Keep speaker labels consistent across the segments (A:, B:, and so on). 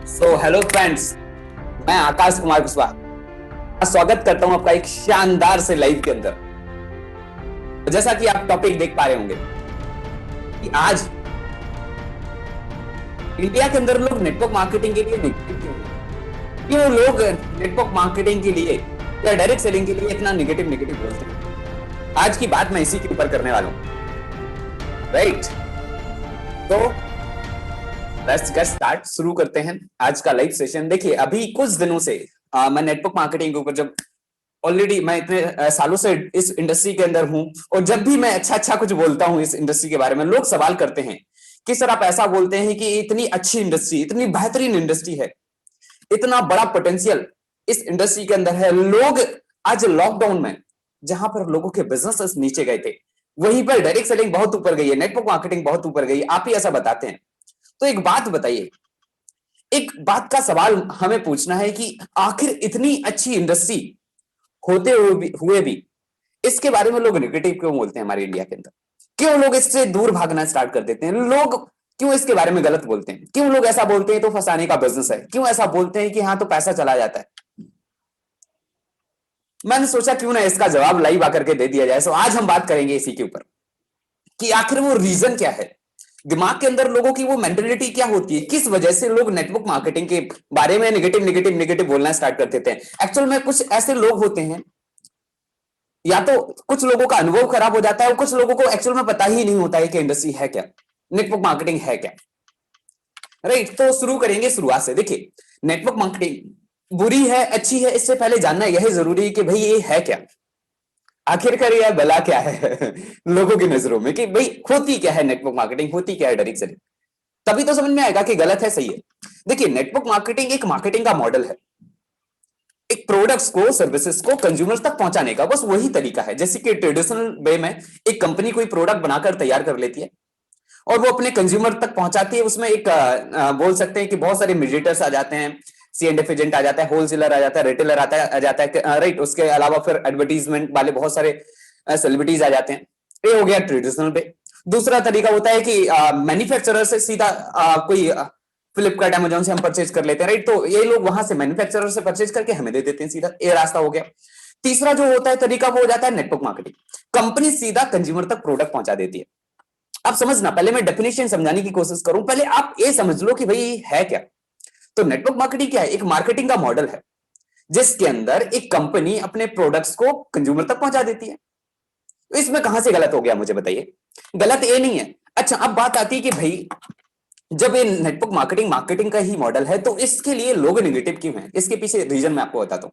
A: Hello friends, मैं आकाश कुमार कुशवाहा स्वागत करता हूं आपका एक शानदार से लाइव के अंदर। जैसा कि आप टॉपिक देख पा रहे होंगे कि आज इंडिया के अंदर लोग नेटवर्क मार्केटिंग के लिए नेगेटिव क्यों लोग नेटवर्क मार्केटिंग के लिए या डायरेक्ट सेलिंग के लिए इतना नेगेटिव नेगेटिव बोलते हैं। आज की बात मैं इसी के ऊपर करने वाला हूं, राइट? तो लेट्स गेट स्टार्ट, शुरू करते हैं आज का लाइव सेशन। देखिए, अभी कुछ दिनों से मैं नेटवर्क मार्केटिंग के ऊपर, जब ऑलरेडी मैं इतने सालों से इस इंडस्ट्री के अंदर हूं, और जब भी मैं अच्छा अच्छा कुछ बोलता हूं इस इंडस्ट्री के बारे में, लोग सवाल करते हैं कि सर आप ऐसा बोलते हैं कि इतनी अच्छी इंडस्ट्री, इतनी बेहतरीन इंडस्ट्री है, इतना बड़ा पोटेंशियल इस इंडस्ट्री के अंदर है। लोग आज लॉकडाउन में जहां पर लोगों के बिजनेस नीचे गए थे, वहीं पर डायरेक्ट सेलिंग बहुत ऊपर गई है, नेटवर्क मार्केटिंग बहुत ऊपर गई है, आप ही ऐसा बताते हैं। तो एक बात बताइए, एक बात का सवाल हमें पूछना है कि आखिर इतनी अच्छी इंडस्ट्री होते हुए भी इसके बारे में लोग नेगेटिव क्यों बोलते हैं? हमारे इंडिया के अंदर क्यों लोग इससे दूर भागना स्टार्ट कर देते हैं? लोग क्यों इसके बारे में गलत बोलते हैं? क्यों लोग ऐसा बोलते हैं तो फंसाने का बिजनेस है? क्यों ऐसा बोलते हैं कि हाँ तो पैसा चला जाता है? मैंने सोचा क्यों ना इसका जवाब लाइव आकर के दे दिया जाए। सो आज हम बात करेंगे इसी के ऊपर कि आखिर वो रीजन क्या है, दिमाग के अंदर लोगों की वो मेंटेलिटी क्या होती है, किस वजह से लोग नेटवर्क मार्केटिंग के बारे में नेगेटिव नेगेटिव नेगेटिव बोलना स्टार्ट कर देते हैं। एक्चुअल में कुछ ऐसे लोग होते हैं, या तो कुछ लोगों का अनुभव खराब हो जाता है, और कुछ लोगों को एक्चुअल में पता ही नहीं होता है कि इंडस्ट्री है क्या, नेटवर्क मार्केटिंग है क्या, राइट? तो शुरू करेंगे शुरुआत से। देखिए, नेटवर्क मार्केटिंग बुरी है अच्छी है, इससे पहले जानना यह जरूरी है कि भाई ये है क्या, आखिरकार यह भला क्या है लोगों की नजरों में, कि भाई होती क्या है नेटवर्क मार्केटिंग, होती क्या है डायरेक्ट सेलिंग। तभी तो समझ में आएगा कि गलत है सही है। देखिए, नेटवर्क मार्केटिंग एक मार्केटिंग का मॉडल है, एक प्रोडक्ट्स को, सर्विसेज को कंज्यूमर्स तक पहुंचाने का, बस वही तरीका है। जैसे कि ट्रेडिशनल वे में एक कंपनी कोई प्रोडक्ट बनाकर तैयार कर लेती है और वो अपने कंज्यूमर तक पहुंचाती है। उसमें एक बोल सकते हैं कि बहुत सारे मीडिएटर्स आ जाते हैं, सी एंड एफ एजेंट आ जाता है, होलसेलर आ जाता है, रिटेलर आ जाता है, राइट? उसके अलावा फिर एडवर्टीजमेंट वाले बहुत सारे सेलिब्रिटीज आ जाते हैं। ये हो गया ट्रेडिशनल पे। दूसरा तरीका होता है कि मैन्युफैक्चरर से सीधा कोई फ्लिपकार्ट अमेजोन से हम परचेज कर लेते हैं, राइट? तो ये लोग वहां से मैन्युफैक्चरर से परचेज करके हमें दे देते हैं सीधा, ये रास्ता हो गया। तीसरा जो होता है तरीका, वो हो जाता है नेटवर्क मार्केटिंग। कंपनी सीधा कंज्यूमर तक प्रोडक्ट पहुंचा देती है। आप समझना, पहले मैं डेफिनेशन समझाने की कोशिश करूं, पहले आप ये समझ लो कि भाई है क्या। तो नेटवर्क मार्केटिंग क्या है? एक मार्केटिंग का मॉडल है जिसके अंदर एक कंपनी अपने प्रोडक्ट्स को कंज्यूमर तक पहुंचा देती है। तो इसमें कहां से गलत हो गया मुझे बताइए? गलत ये नहीं है। अच्छा, अब बात आती है कि भाई जब ये नेटवर्क मार्केटिंग मार्केटिंग का ही मॉडल है, तो इसके लिए लोग नेगेटिव क्यों हैं? इसके पीछे रीजन मैं आपको बताता हूं।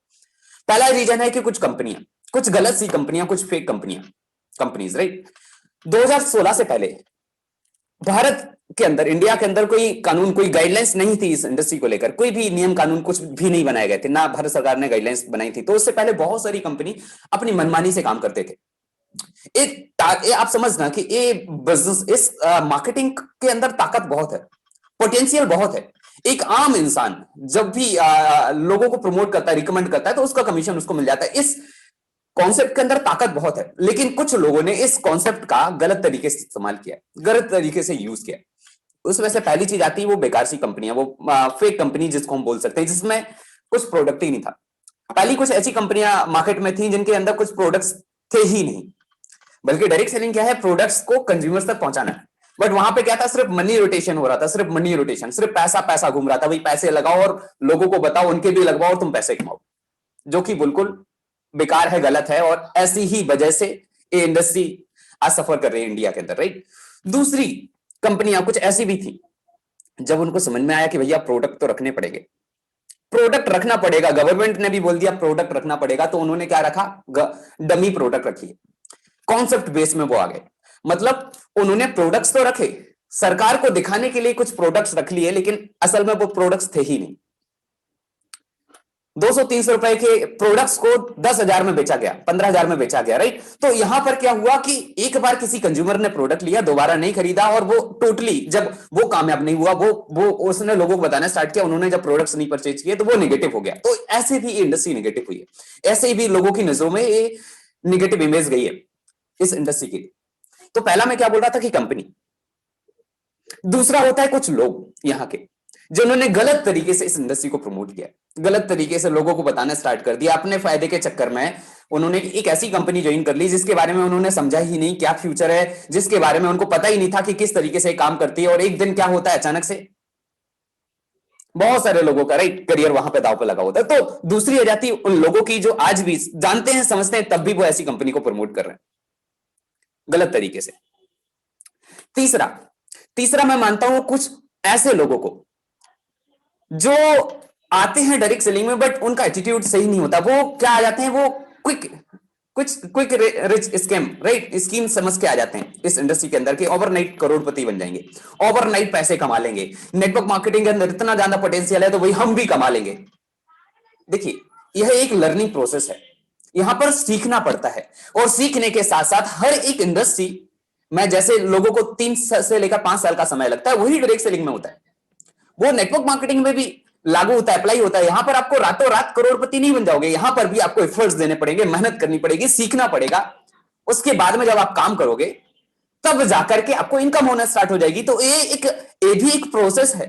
A: पहला रीजन है कि कुछ कंपनियां, कुछ गलत सी कंपनियां, कुछ फेक कंपनियां, कंपनीज, राइट? 2016 से पहले भारत के अंदर, इंडिया के अंदर कोई कानून, कोई गाइडलाइंस नहीं थी इस इंडस्ट्री को लेकर, कोई भी नियम कानून कुछ भी नहीं बनाए गए थे, ना भारत सरकार ने गाइडलाइंस बनाई थी। तो उससे पहले बहुत सारी कंपनी अपनी मनमानी से काम करते थे। ये आप समझना कि ये बिजनेस, इस मार्केटिंग के अंदर ताकत बहुत है, पोटेंशियल बहुत है। एक आम इंसान जब भी लोगों को प्रमोट करता है, रिकमेंड करता है, तो उसका कमीशन उसको मिल जाता है। इस कॉन्सेप्ट के अंदर ताकत बहुत है, लेकिन कुछ लोगों ने इस कॉन्सेप्ट का गलत तरीके से इस्तेमाल किया, गलत तरीके से यूज किया। उसमें से पहली चीज आती है वो बेकार सी कंपनियां, वो फेक कंपनी जिसको हम बोल सकते हैं, जिसमें कुछ प्रोडक्ट ही नहीं था। पहली कुछ ऐसी कंपनियां मार्केट में थी जिनके अंदर कुछ प्रोडक्ट्स थे ही नहीं, बल्कि डायरेक्ट सेलिंग क्या है, प्रोडक्ट्स को कंज्यूमर्स तक पहुंचाना है। बट वहां पे क्या था, सिर्फ मनी रोटेशन हो रहा था, सिर्फ मनी रोटेशन, सिर्फ पैसा पैसा घूम रहा था। भाई पैसे लगाओ और लोगों को बताओ, उनके भी लगवाओ और तुम पैसे कमाओ, जो कि बिल्कुल बेकार है, गलत है। और ऐसी ही वजह से ये इंडस्ट्री आज सफर कर रही है इंडिया के अंदर, राइट? दूसरी कंपनियां कुछ ऐसी भी थी, जब उनको समझ में आया कि भैया प्रोडक्ट तो रखने पड़ेंगे, प्रोडक्ट रखना पड़ेगा, गवर्नमेंट ने भी बोल दिया प्रोडक्ट रखना पड़ेगा, तो उन्होंने क्या रखा, डमी प्रोडक्ट रखी। कॉन्सेप्ट बेस में वो आ गए, मतलब उन्होंने प्रोडक्ट्स तो रखे, सरकार को दिखाने के लिए कुछ प्रोडक्ट्स रख लिए, लेकिन असल में वो प्रोडक्ट्स थे ही नहीं। 200-300 रुपए के प्रोडक्ट्स को 10,000 में बेचा गया, 15,000 में बेचा गया, राइट? तो यहां पर क्या हुआ कि एक बार किसी कंज्यूमर ने प्रोडक्ट लिया, दोबारा नहीं खरीदा, और वो टोटली जब वो कामयाब नहीं हुआ, वो उसने लोगों को बताना स्टार्ट किया, उन्होंने जब प्रोडक्ट्स नहीं परचेज किए, तो वो नेगेटिव हो गया। तो ऐसे भी इंडस्ट्री नेगेटिव हुई है, ऐसे भी लोगों की नजरों में ये नेगेटिव इमेज गई है इस इंडस्ट्री की। तो पहला मैं क्या बोल रहा था कि कंपनी, दूसरा होता है कुछ लोग यहाँ के, जिन्होंने गलत तरीके से इस इंडस्ट्री को प्रमोट किया, गलत तरीके से लोगों को बताना स्टार्ट कर दिया अपने फायदे के चक्कर में। उन्होंने एक ऐसी कंपनी ज्वाइन कर ली जिसके बारे में उन्होंने समझा ही नहीं क्या फ्यूचर है, जिसके बारे में उनको पता ही नहीं था कि किस तरीके से काम करती है। और एक दिन क्या होता है, अचानक से बहुत सारे लोगों का राइट करियर वहां पे दांव पे लगा होता है। तो दूसरी आ जाती उन लोगों की जो आज भी जानते हैं समझते हैं तब भी वो ऐसी कंपनी को प्रमोट कर रहे हैं गलत तरीके से। तीसरा तीसरा मैं मानता हूं कुछ ऐसे लोगों को जो आते हैं डायरेक्ट सेलिंग में बट उनका एटीट्यूड सही नहीं होता। वो क्या आ जाते हैं, वो क्विक कुछ quick rich scam right scheme समझ के आ जाते हैं इस इंडस्ट्री के अंदर कि ओवरनाइट करोड़पति बन जाएंगे, ओवरनाइट पैसे कमा लेंगे, नेटवर्क मार्केटिंग के अंदर इतना ज्यादा पोटेंशियल है तो वही हम भी कमा लेंगे। देखिए यह एक लर्निंग प्रोसेस है, यहां पर सीखना पड़ता है। और सीखने के साथ साथ हर एक इंडस्ट्री में जैसे लोगों को 3 से लेकर 5 साल का समय लगता है, वही डायरेक्ट सेलिंग में होता है, वो नेटवर्क मार्केटिंग में भी लागू होता है, अप्लाई होता है। यहां पर आपको रातों रात करोड़पति नहीं बन जाओगे, यहां पर भी आपको एफर्ट्स देने पड़ेंगे, मेहनत करनी पड़ेगी, सीखना पड़ेगा। उसके बाद में जब आप काम करोगे तब जाकर के आपको इनकम होना स्टार्ट हो जाएगी। तो ये भी एक प्रोसेस है।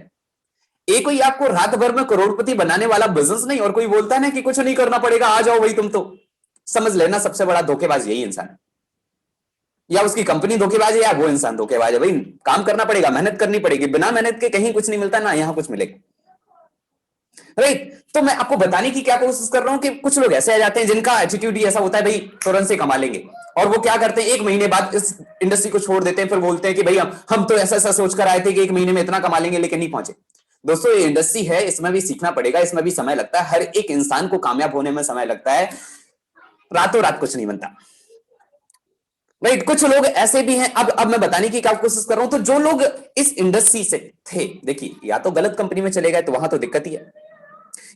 A: ये कोई आपको रात भर में करोड़पति बनाने वाला बिजनेस नहीं। और कोई बोलता है ना कि कुछ नहीं करना पड़ेगा, आ जाओ भाई तुम, तो समझ लेना सबसे बड़ा धोखेबाज यही इंसान है, या उसकी कंपनी धोखेबाज है या वो इंसान धोखेबाज है। भाई काम करना पड़ेगा, मेहनत करनी पड़ेगी, बिना मेहनत के कहीं कुछ नहीं मिलता ना यहां कुछ मिलेगा राइट। तो मैं आपको बताने की क्या कोशिश कर रहा हूं कि कुछ लोग ऐसे आ जाते हैं जिनका एटीट्यूड ही ऐसा होता है भाई तुरंत से कमा लेंगे, और वो क्या करते हैं 1 महीने बाद इस इंडस्ट्री को छोड़ देते हैं, फिर बोलते हैं कि भाई हम तो ऐसा ऐसा सोच कर आए थे कि 1 महीने में इतना कमा लेंगे, लेकिन नहीं पहुंचे। दोस्तों ये इंडस्ट्री है, इसमें भी सीखना पड़ेगा, इसमें भी समय लगता है, हर एक इंसान को कामयाब होने में समय लगता है, रातों रात कुछ नहीं बनता राइट। कुछ लोग ऐसे भी हैं, अब मैं बताने की क्या कोशिश कर रहा हूं। तो जो लोग इस इंडस्ट्री से थे, देखिए या तो गलत कंपनी में चले गए तो वहां तो दिक्कत ही है,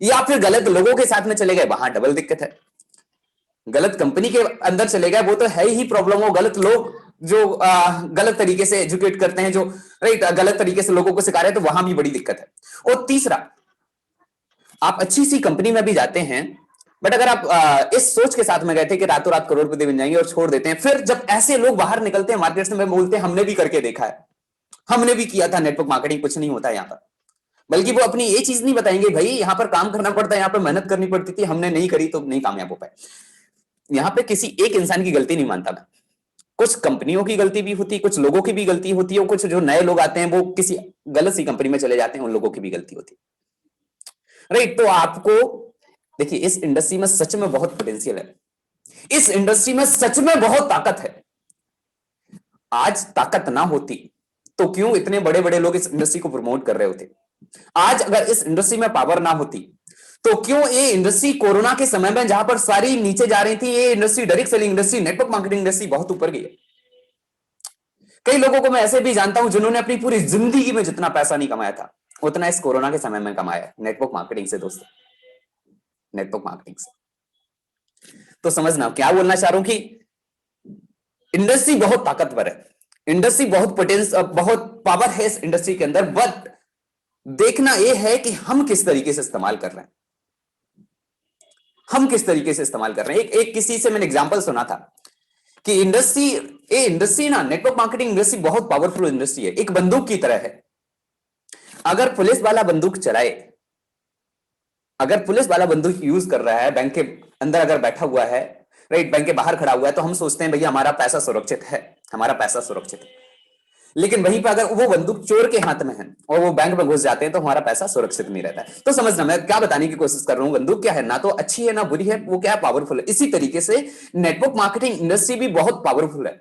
A: या फिर गलत लोगों के साथ में चले गए, वहां डबल दिक्कत है। गलत कंपनी के अंदर चले गए वो तो है ही प्रॉब्लम, हो गलत लोग जो गलत तरीके से एजुकेट करते हैं, जो राइट गलत तरीके से लोगों को सिखा रहे हैं, तो वहां भी बड़ी दिक्कत है। और तीसरा, आप अच्छी सी कंपनी में भी जाते हैं बट अगर आप इस सोच के साथ में गए थे कि रातों रात करोड़पति बन जाएंगे और छोड़ देते हैं, फिर जब ऐसे लोग बाहर निकलते हैं मार्केट से, में बोलते हैं हमने भी करके देखा है, हमने भी किया था नेटवर्क मार्केटिंग, कुछ नहीं होता यहां पर। बल्कि वो अपनी ये चीज नहीं बताएंगे भाई यहां पर काम करना पड़ता है, यहां पर मेहनत करनी पड़ती थी, हमने नहीं करी तो नहीं कामयाब हो पाए। यहां पे किसी एक इंसान की गलती नहीं मानता मैं, कुछ कंपनियों की गलती भी होती है, कुछ लोगों की भी गलती होती है, और कुछ जो नए लोग आते हैं वो किसी गलत सी कंपनी में चले जाते हैं, उन लोगों की भी गलती होती है राइट। तो आपको देखिए इस इंडस्ट्री में सच में बहुत पोटेंशियल है, इस इंडस्ट्री में सच में बहुत ताकत है। आज ताकत ना होती तो क्यों इतने बड़े बड़े लोग इस इंडस्ट्री को प्रमोट कर रहे होते। आज अगर इस इंडस्ट्री में पावर ना होती तो क्यों ये इंडस्ट्री कोरोना के समय में जहां पर सारी नीचे जा रही थी, ये industry direct selling industry, network marketing industry बहुत ऊपर गई है। कई लोगों को मैं ऐसे भी जानता हूं जिन्होंने अपनी पूरी जिंदगी में जितना पैसा नहीं कमाया था उतना इस कोरोना के समय में कमाया नेटवर्क मार्केटिंग से। दोस्तों नेटवर्क मार्केटिंग से तो समझना क्या बोलना चाह रहा हूं कि इंडस्ट्री बहुत ताकतवर है, इंडस्ट्री बहुत पोटेंशियल, बहुत पावर है इस इंडस्ट्री के अंदर। बट देखना यह है कि हम किस तरीके से इस्तेमाल कर रहे हैं, हम किस तरीके से इस्तेमाल कर रहे हैं। एक किसी से मैंने एग्जांपल सुना था कि इंडस्ट्री ना, नेटवर्क मार्केटिंग इंडस्ट्री बहुत पावरफुल इंडस्ट्री है, एक बंदूक की तरह है। अगर पुलिस वाला बंदूक चलाए, अगर पुलिस वाला बंदूक यूज कर रहा है, बैंक के अंदर अगर बैठा हुआ है राइट, बैंक के बाहर खड़ा हुआ है, तो हम सोचते हैं भैया हमारा पैसा सुरक्षित है, हमारा पैसा सुरक्षित है। लेकिन वहीं पर अगर वो बंदूक चोर के हाथ में है और वो बैंक में घुस जाते हैं तो हमारा पैसा सुरक्षित नहीं रहता है। तो समझना मैं क्या बताने की कोशिश कर रहा हूं, बंदूक क्या है, ना तो अच्छी है ना बुरी है, वो क्या है, पावरफुल है। इसी तरीके से नेटवर्क मार्केटिंग इंडस्ट्री भी बहुत पावरफुल है।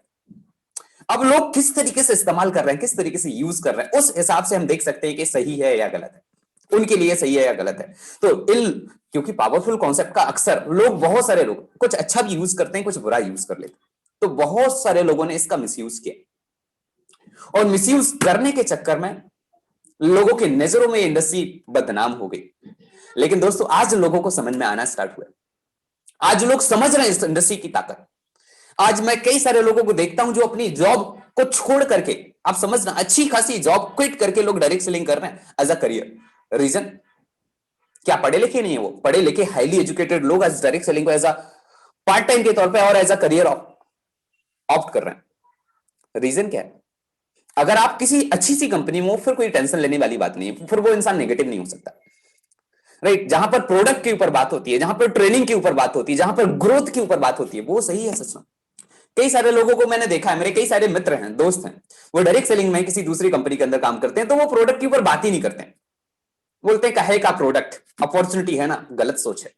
A: अब लोग किस तरीके से इस्तेमाल कर रहे हैं, किस तरीके से यूज कर रहे हैं, उस हिसाब से हम देख सकते हैं कि सही है या गलत है, उनके लिए सही है या गलत है। तो क्योंकि पावरफुल कॉन्सेप्ट का अक्सर लोग, बहुत सारे लोग कुछ अच्छा भी यूज करते हैं, कुछ बुरा यूज कर लेते हैं। तो बहुत सारे लोगों ने इसका मिसयूज किया और मिसयूज करने के चक्कर में लोगों की नजरों में इंडस्ट्री बदनाम हो गई। लेकिन दोस्तों आज लोगों को समझ में आना स्टार्ट हुआ, आज लोग समझ रहे हैं इस इंडस्ट्री की ताकत। आज मैं कई सारे लोगों को देखता हूं जो अपनी जॉब को छोड़ करके, आप समझना अच्छी खासी जॉब क्विट करके लोग डायरेक्ट सेलिंग कर रहे हैं एज अ करियर। रीजन क्या, पढ़े लिखे नहीं है वो, पढ़े लिखे हाईली एजुकेटेड लोग आज डायरेक्ट सेलिंग को एज अ पार्ट टाइम के तौर पे और एज अ करियर ऑप्ट कर रहे हैं। रीजन क्या है, अगर आप किसी अच्छी सी कंपनी में हो फिर कोई टेंशन लेने वाली बात नहीं है, फिर वो इंसान नेगेटिव नहीं हो सकता। राइट, जहां पर प्रोडक्ट के ऊपर बात होती है, जहां पर ट्रेनिंग के ऊपर बात होती है, जहां पर ग्रोथ के ऊपर बात होती है, वो सही है सच में। कई सारे लोगों को मैंने देखा है, मेरे कई सारे मित्र हैं, दोस्त हैं, वो डायरेक्ट सेलिंग में किसी दूसरी कंपनी के अंदर काम करते हैं, तो वो प्रोडक्ट के ऊपर बात ही नहीं करते हैं। बोलते हैं कहे का प्रोडक्ट, अपॉर्चुनिटी है ना, गलत सोच है।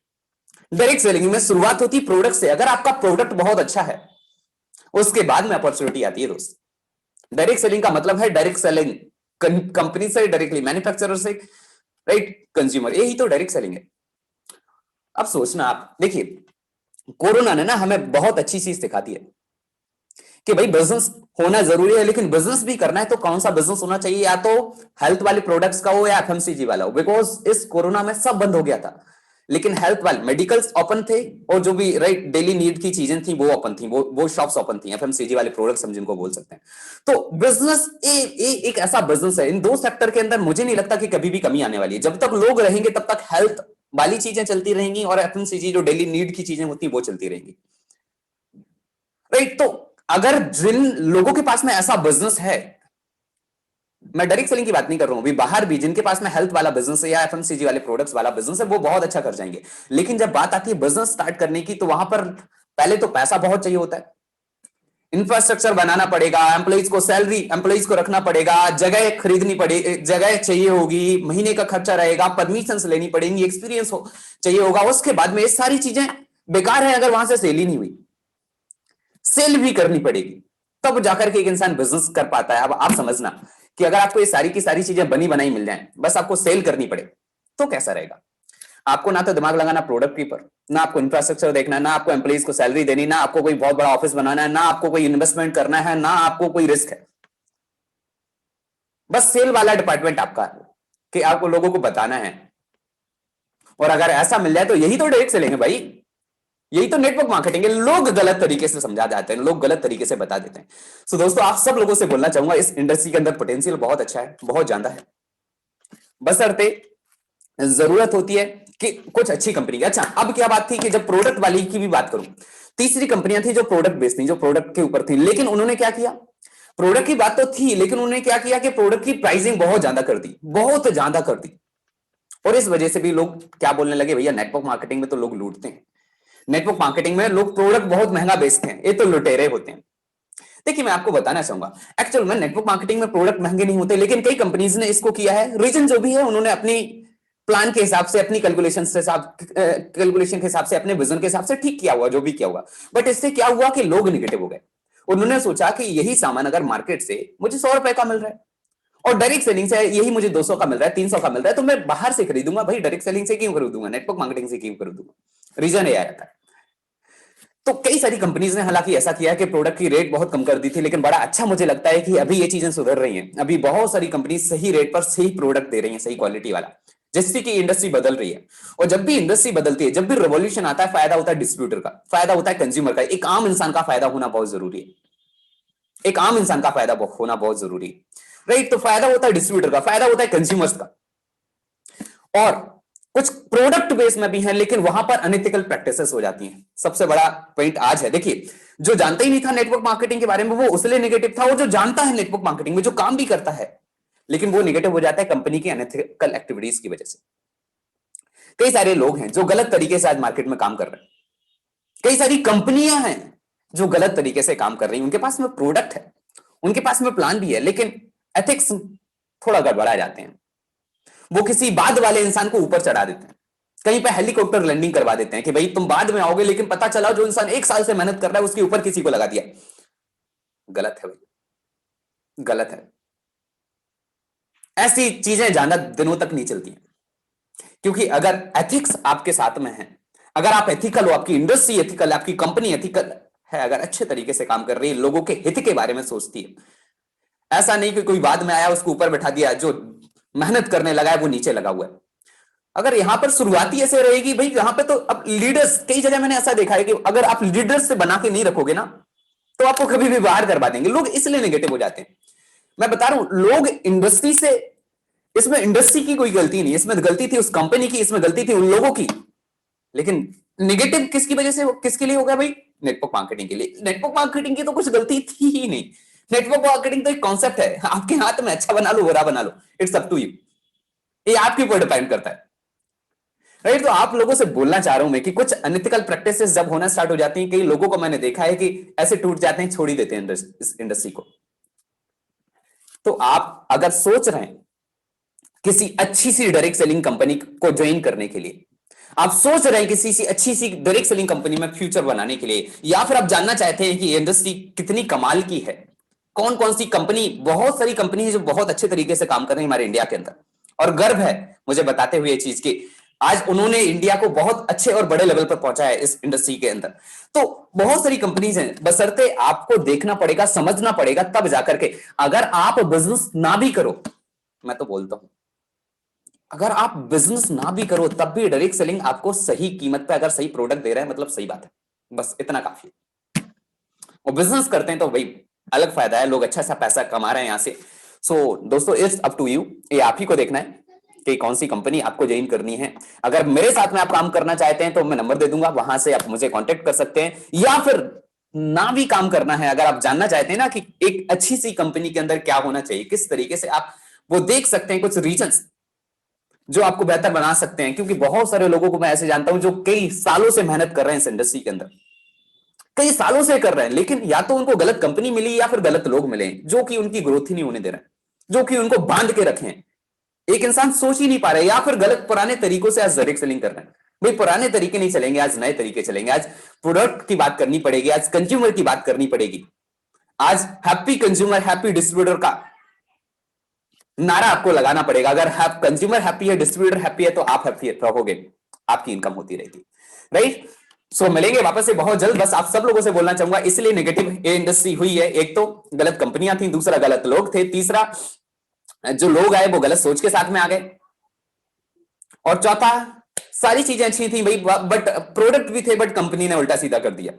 A: डायरेक्ट सेलिंग में शुरुआत होती है प्रोडक्ट से। अगर आपका प्रोडक्ट बहुत अच्छा है उसके बाद में अपॉर्चुनिटी आती है दोस्त। डायरेक्ट सेलिंग का मतलब है डायरेक्ट सेलिंग, कंपनी से डायरेक्टली, मैन्युफैक्चरर से राइट कंज्यूमर, यही तो डायरेक्ट सेलिंग है। अब सोचना आप, देखिए कोरोना ने ना हमें बहुत अच्छी चीज सिखा दी है कि भाई बिजनेस होना जरूरी है, लेकिन बिजनेस भी करना है तो कौन सा बिजनेस होना चाहिए, या तो हेल्थ वाले प्रोडक्ट्स का हो या एफएमसीजी वाला हो। बिकॉज इस कोरोना में सब बंद हो गया था, लेकिन हेल्थ वाले मेडिकल्स ओपन थे, और जो भी राइट डेली नीड की चीजें थी वो ओपन थी, वो शॉप्स ओपन थी, एफएमसीजी वाले प्रोडक्ट्स हम जिनको बोल सकते हैं। तो बिजनेस एक ऐसा बिजनेस है, इन दो सेक्टर के अंदर मुझे नहीं लगता कि कभी भी कमी आने वाली है। जब तक लोग रहेंगे तब तक हेल्थ वाली चीजें चलती रहेंगी, और एफएमसीजी जो डेली नीड की चीजें होती है वो चलती रहेंगी। राइट, तो अगर जिन लोगों के पास में ऐसा बिजनेस है, मैं डायरेक्ट सेलिंग की बात नहीं कर रहा हूं, अभी बाहर भी जिनके पास में हेल्थ वाला बिजनेस है या एफएमसीजी वाले प्रोडक्ट्स वाला बिजनेस है, वो बहुत अच्छा कर जाएंगे। लेकिन जब बात आती है बिजनेस स्टार्ट करने की, तो वहां पर पहले तो पैसा बहुत चाहिए होता है, इंफ्रास्ट्रक्चर बनाना पड़ेगा, एम्प्लॉइज को सैलरी, एम्प्लॉइज को रखना पड़ेगा, जगह खरीदनी पड़ेगी, जगह चाहिए होगी, महीने का खर्चा रहेगा, परमिशन लेनी पड़ेगी, एक्सपीरियंस चाहिए होगा। उसके बाद में ये सारी चीजें बेकार है अगर वहां से सेल ही नहीं हुई, सेल भी करनी पड़ेगी, तब जाकर के एक इंसान बिजनेस कर पाता है। अब आप समझना कि अगर आपको ये सारी की सारी चीजें बनी बनाई मिल जाएं, बस आपको सेल करनी पड़े, तो कैसा रहेगा। आपको ना तो दिमाग लगाना प्रोडक्ट के ऊपर, ना आपको इंफ्रास्ट्रक्चर देखना, ना आपको एम्प्लॉइज को सैलरी देनी, ना आपको कोई बहुत बड़ा ऑफिस बनाना है, ना आपको कोई इन्वेस्टमेंट करना है, ना आपको कोई रिस्क है। बस सेल वाला डिपार्टमेंट आपका है कि आपको लोगों को बताना है। और अगर ऐसा मिल जाए तो यही तो डायरेक्ट सेलिंग है भाई, यही तो नेटवर्क मार्केटिंग है। लोग गलत तरीके से समझा जाते हैं, लोग गलत तरीके से बता देते हैं। सो दोस्तों, आप सब लोगों से बोलना चाहूंगा, इस इंडस्ट्री के अंदर पोटेंशियल बहुत अच्छा है, बहुत ज्यादा है, बशर्ते जरूरत होती है कि कुछ अच्छी कंपनी की। अच्छा, अब क्या बात थी कि जब प्रोडक्ट वाली की भी बात करूं, तीसरी कंपनियां थी जो प्रोडक्ट बेस्ड थी, जो प्रोडक्ट के ऊपर थी, लेकिन उन्होंने क्या किया, प्रोडक्ट की बात तो थी, लेकिन उन्होंने क्या किया कि प्रोडक्ट की प्राइसिंग बहुत ज्यादा कर दी, बहुत ज्यादा कर दी। और इस वजह से भी लोग क्या बोलने लगे, भैया नेटवर्क मार्केटिंग में तो लोग लूटते हैं, नेटवर्क मार्केटिंग में लोग प्रोडक्ट बहुत महंगा बेचते हैं, ये तो लुटेरे होते हैं। देखिए मैं आपको बताना चाहूंगा, एक्चुअल में नेटवर्क मार्केटिंग में प्रोडक्ट महंगे नहीं होते, लेकिन कई कंपनीज ने इसको किया है। रीजन जो भी है, उन्होंने अपनी प्लान के हिसाब से, अपनी कैलकुलेशन के हिसाब से, अपने विजन के हिसाब से ठीक किया हुआ, जो भी किया हुआ। बट इससे क्या हुआ कि लोग निगेटिव हो गए। उन्होंने सोचा कि यही सामान अगर मार्केट से मुझे 100 रुपए का मिल रहा है, और डायरेक्ट सेलिंग से यही मुझे 200 का मिल रहा है, 300 का मिल रहा है, तो मैं बाहर से खरीदूंगा भाई, डायरेक्ट सेलिंग से क्यों खरीदूंगा, नेटवर्क मार्केटिंग से क्यों खरीदूंगा। रीजन ये आया था। तो कई सारी कंपनीज ने हालांकि ऐसा किया कि प्रोडक्ट की रेट बहुत कम कर दी थी, लेकिन बड़ा अच्छा मुझे लगता है कि अभी ये चीजें सुधर रही हैं। अभी बहुत सारी कंपनी सही रेट पर सही प्रोडक्ट दे रही हैं, सही क्वालिटी वाला, जिससे कि इंडस्ट्री बदल रही है। और जब भी इंडस्ट्री बदलती है, जब भी रिवॉल्यूशन आता है, फायदा होता है डिस्ट्रीब्यूटर का, फायदा होता है कंज्यूमर का, एक आम इंसान का फायदा होना बहुत जरूरी है, एक आम इंसान का फायदा होना बहुत जरूरी है। राइट, तो फायदा होता है डिस्ट्रीब्यूटर का, फायदा होता है कंज्यूमर्स का। और कुछ प्रोडक्ट बेस में भी हैं, लेकिन वहां पर अनएथिकल प्रैक्टिसेस हो जाती हैं। सबसे बड़ा पॉइंट आज है, देखिए जो जानता ही नहीं था नेटवर्क मार्केटिंग के बारे में, वो उसलिए नेगेटिव था, और जो जानता है नेटवर्क मार्केटिंग में, जो काम भी करता है, लेकिन वो नेगेटिव हो जाता है कंपनी की अनएथिकल एक्टिविटीज की वजह से। कई सारे लोग हैं जो गलत तरीके से आज मार्केट में काम कर रहे हैं, कई सारी कंपनियां हैं जो गलत तरीके से काम कर रही हैं। उनके पास में प्रोडक्ट है, उनके पास में प्लान भी है, लेकिन एथिक्स थोड़ा गड़बड़ा जाते हैं। वो किसी बाद वाले इंसान को ऊपर चढ़ा देते हैं, कहीं पे हेलीकॉप्टर लैंडिंग करवा देते हैं कि भाई तुम बाद में आओगे, लेकिन पता चला जो इंसान 1 साल से मेहनत कर रहा है उसके ऊपर किसी को लगा दिया। गलत है भाई, गलत है। ऐसी चीजें ज्यादा दिनों तक नहीं चलती हैं, क्योंकि अगर एथिक्स आपके साथ में है, अगर आप एथिकल हो, आपकी इंडस्ट्री एथिकल है, आपकी कंपनी एथिकल है, अगर अच्छे तरीके से काम कर रही है, लोगों के हित के बारे में सोचती है, ऐसा नहीं कि कोई बाद में आया उसको ऊपर बैठा दिया, जो मेहनत करने लगा है वो नीचे लगा हुआ है। अगर यहां पर शुरुआती ऐसे रहेगी भाई, यहां पे तो अब लीडर्स, कई जगह मैंने ऐसा देखा है कि अगर आप लीडर्स से बना के नहीं रखोगे ना, तो आपको कभी भी बाहर करवा देंगे लोग, इसलिए नेगेटिव हो जाते हैं। मैं बता रहा हूं, लोग इंडस्ट्री से, इसमें इंडस्ट्री की कोई गलती नहीं, इसमें गलती थी उस कंपनी की, इसमें गलती थी उन लोगों की। लेकिन नेगेटिव किसकी वजह से, किसके लिए हो गया भाई, नेटवर्क मार्केटिंग के लिए। नेटवर्क मार्केटिंग की तो कुछ गलती थी ही नहीं, नेटवर्क मार्केटिंग तो एक कॉन्सेप्ट है, आपके हाथ में, अच्छा बना लो बुरा बना लो, इट्स अप टू यू, ये आपके ऊपर डिपेंड करता है, राइट। तो आप लोगों से बोलना चाह रहा हूं मैं कि कुछ अनएथिकल प्रैक्टिसेस जब होना स्टार्ट हो जाती हैं, कई लोगों को मैंने देखा है कि ऐसे टूट जाते हैं, छोड़ ही देते हैं इस इंडस्ट्री को। तो आप अगर सोच रहे हैं किसी अच्छी सी डायरेक्ट सेलिंग कंपनी को ज्वाइन करने के लिए, आप सोच रहे हैं किसी सी अच्छी सी डायरेक्ट सेलिंग कंपनी में फ्यूचर बनाने के लिए, या फिर आप जानना चाहते हैं कि ये इंडस्ट्री कितनी कमाल की है, कौन कौन सी कंपनी, बहुत सारी कंपनी है जो बहुत अच्छे तरीके से काम कर रही है हमारे इंडिया के अंदर, और गर्व है मुझे बताते हुए चीज की, आज उन्होंने इंडिया को बहुत अच्छे और बड़े लेवल पर पहुंचा है इस इंडस्ट्री के अंदर। तो बहुत सारी कंपनीज हैं, बशर्ते आपको देखना पड़ेगा, समझना पड़ेगा, तब जाकर के। अगर आप बिजनेस ना भी करो, मैं तो बोलता हूं अगर आप बिजनेस ना भी करो तब भी डायरेक्ट सेलिंग आपको सही कीमत पे अगर सही प्रोडक्ट दे रहा है, मतलब सही बात है, बस इतना काफी है। और बिजनेस करते हैं तो भाई अलग फायदा है, लोग अच्छा सा पैसा कमा रहे हैं यहां से। सो दोस्तों, इट्स अप टू यू, ये आप ही को देखना है कि कौन सी कंपनी आपको ज्वाइन करनी है। अगर मेरे साथ में आप काम करना चाहते हैं तो मैं नंबर दे दूंगा, वहां से आप मुझे कांटेक्ट कर सकते हैं, या फिर ना भी काम करना है, अगर आप जानना चाहते हैं ना कि एक अच्छी सी कंपनी के अंदर क्या होना चाहिए, किस तरीके से आप वो देख सकते हैं, कुछ रीजंस जो आपको बेहतर बना सकते हैं। क्योंकि बहुत सारे लोगों को मैं ऐसे जानता हूं जो कई सालों से मेहनत कर रहे हैं इस इंडस्ट्री के अंदर, कई सालों से कर रहे हैं, लेकिन या तो उनको गलत कंपनी मिली या फिर गलत लोग मिले जो कि उनकी ग्रोथ ही नहीं होने दे रहे हैं, जो कि उनको बांध के रखे हैं। एक इंसान सोच ही नहीं पा रहा है, या फिर गलत पुराने तरीकों से आज डायरेक्ट सेलिंग कर रहे हैं। भाई पुराने तरीके नहीं चलेंगे, आज नए तरीके चलेंगे। आज प्रोडक्ट की बात करनी पड़ेगी, आज कंज्यूमर की बात करनी पड़ेगी। आज हैप्पी कंज्यूमर हैप्पी डिस्ट्रीब्यूटर का नारा आपको लगाना पड़ेगा। अगर कंज्यूमर हैप्पी है, डिस्ट्रीब्यूटर हैप्पी है, तो आप हैप्पी रहोगे, आपकी इनकम होती रहेगी, राइट। सो मिलेंगे वापस से बहुत जल्द। बस आप सब लोगों से बोलना चाहूंगा, इसलिए नेगेटिव ये इंडस्ट्री हुई है। एक तो गलत कंपनियां थी, दूसरा गलत लोग थे, तीसरा जो लोग आए वो गलत सोच के साथ में आ गए, और चौथा सारी चीजें अच्छी थी भाई, बट प्रोडक्ट भी थे, बट कंपनी ने उल्टा सीधा कर दिया,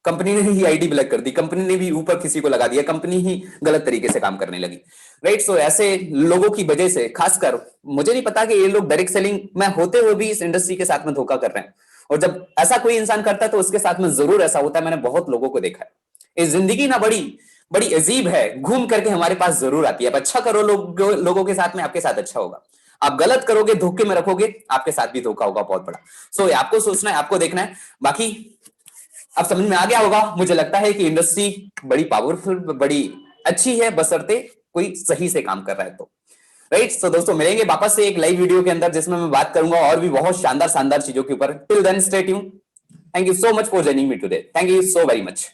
A: कंपनी ने ही आईडी ब्लैक कर दी, कंपनी ने भी ऊपर किसी को लगा दिया, कंपनी ही गलत तरीके से काम करने लगी, राइट। सो ऐसे लोगों की वजह से, खासकर मुझे नहीं पता कि ये लोग डायरेक्ट सेलिंग में होते हुए भी इस इंडस्ट्री के साथ में धोखा कर रहे हैं, और जब ऐसा कोई इंसान करता है तो उसके साथ में जरूर ऐसा होता है। मैंने बहुत लोगों को देखा है। ये जिंदगी ना बड़ी बड़ी अजीब है, घूम करके हमारे पास जरूर आती है। आप अच्छा करो लोगों के साथ में, आपके साथ अच्छा होगा। आप गलत करोगे, धोखे में रखोगे, आपके साथ भी धोखा होगा बहुत बड़ा। सो आपको सोचना है, आपको देखना है। बाकी अब समझ में आ गया होगा, मुझे लगता है कि इंडस्ट्री बड़ी पावरफुल, बड़ी अच्छी है, बशर्ते कोई सही से काम कर रहा है तो, राइट। तो दोस्तों मिलेंगे वापस से एक लाइव वीडियो के अंदर, जिसमें मैं बात करूंगा और भी बहुत शानदार शानदार चीजों के ऊपर। Till then stay tuned. Thank you so much for joining me today. Thank you so very much.